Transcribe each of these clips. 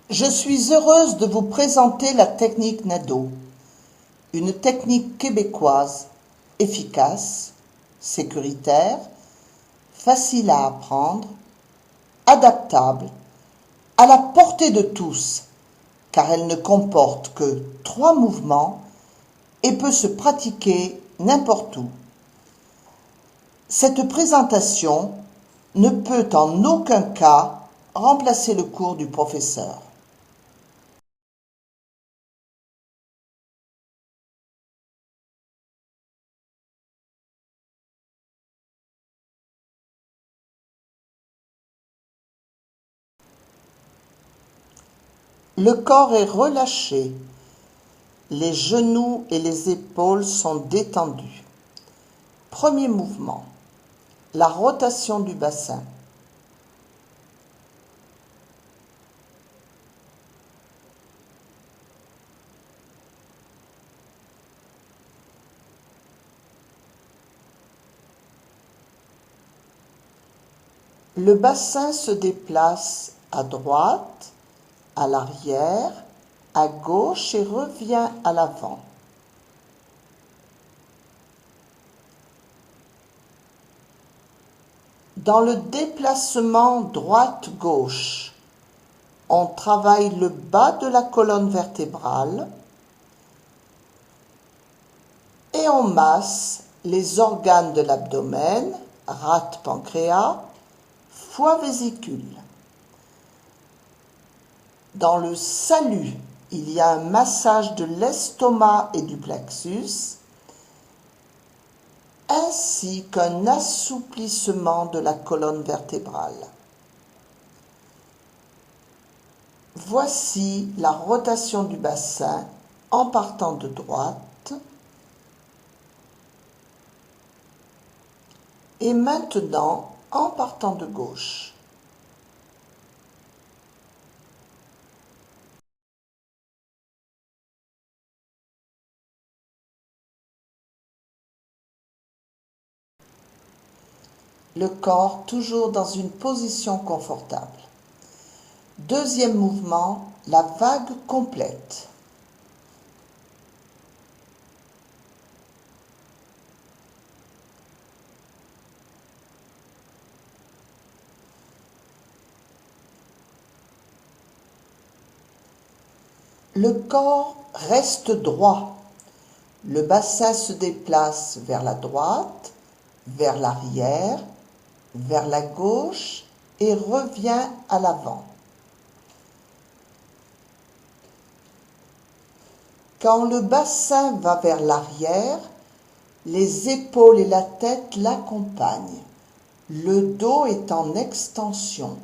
Je suis heureuse de vous présenter la technique Nadeau, une technique québécoise efficace, sécuritaire, facile à apprendre, adaptable, à la portée de tous, car elle ne comporte que 3 mouvements et peut se pratiquer n'importe où. Cette présentation ne peut en aucun cas remplacer le cours du professeur. Le corps est relâché, les genoux et les épaules sont détendus. Premier mouvement, la rotation du bassin. Le bassin se déplace à droite, à l'arrière, à gauche et revient à l'avant. Dans le déplacement droite-gauche, on travaille le bas de la colonne vertébrale et on masse les organes de l'abdomen, rate pancréas, foie vésicule. Dans le salut, il y a un massage de l'estomac et du plexus, ainsi qu'un assouplissement de la colonne vertébrale. Voici la rotation du bassin en partant de droite. Et maintenant en partant de gauche. Le corps toujours dans une position confortable. Deuxième mouvement, la vague complète. Le corps reste droit. Le bassin se déplace vers la droite, vers l'arrière, vers la gauche et revient à l'avant. Quand le bassin va vers l'arrière, les épaules et la tête l'accompagnent. Le dos est en extension.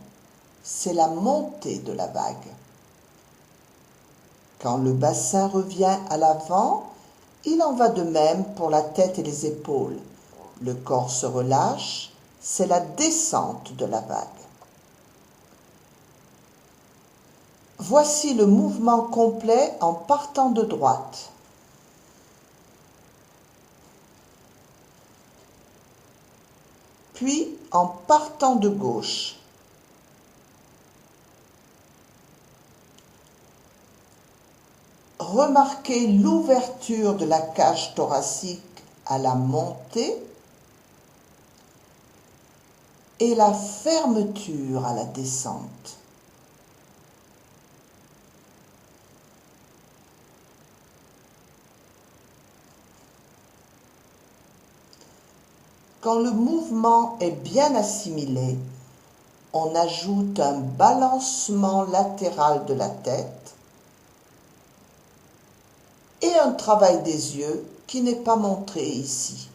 C'est la montée de la vague. Quand le bassin revient à l'avant, il en va de même pour la tête et les épaules. Le corps se relâche, c'est la descente de la vague. Voici le mouvement complet en partant de droite. Puis en partant de gauche. Remarquez l'ouverture de la cage thoracique à la montée et la fermeture à la descente. Quand le mouvement est bien assimilé, on ajoute un balancement latéral de la tête et un travail des yeux qui n'est pas montré ici.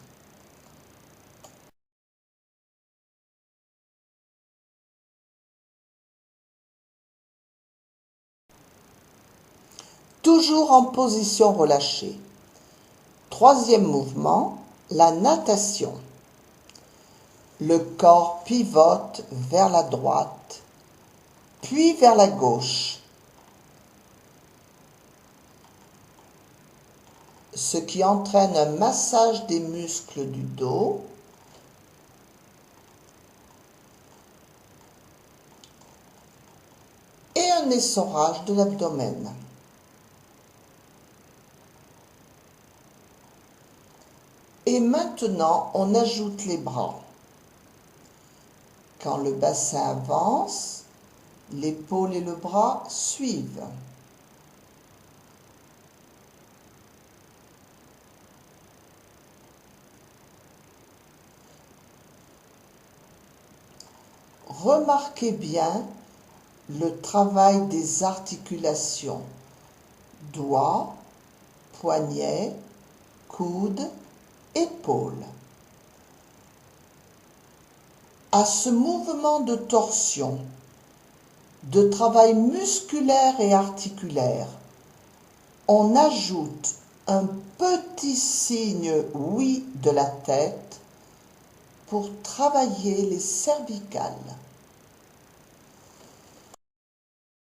Toujours en position relâchée. Troisième mouvement, la natation. Le corps pivote vers la droite, puis vers la gauche, ce qui entraîne un massage des muscles du dos et un un essorage de l'abdomen. Et maintenant, on ajoute les bras. Quand le bassin avance, l'épaule et le bras suivent. Remarquez bien le travail des articulations, doigts, poignets, coudes, épaules. À ce mouvement de torsion, de travail musculaire et articulaire, on ajoute un petit signe oui de la tête pour travailler les cervicales.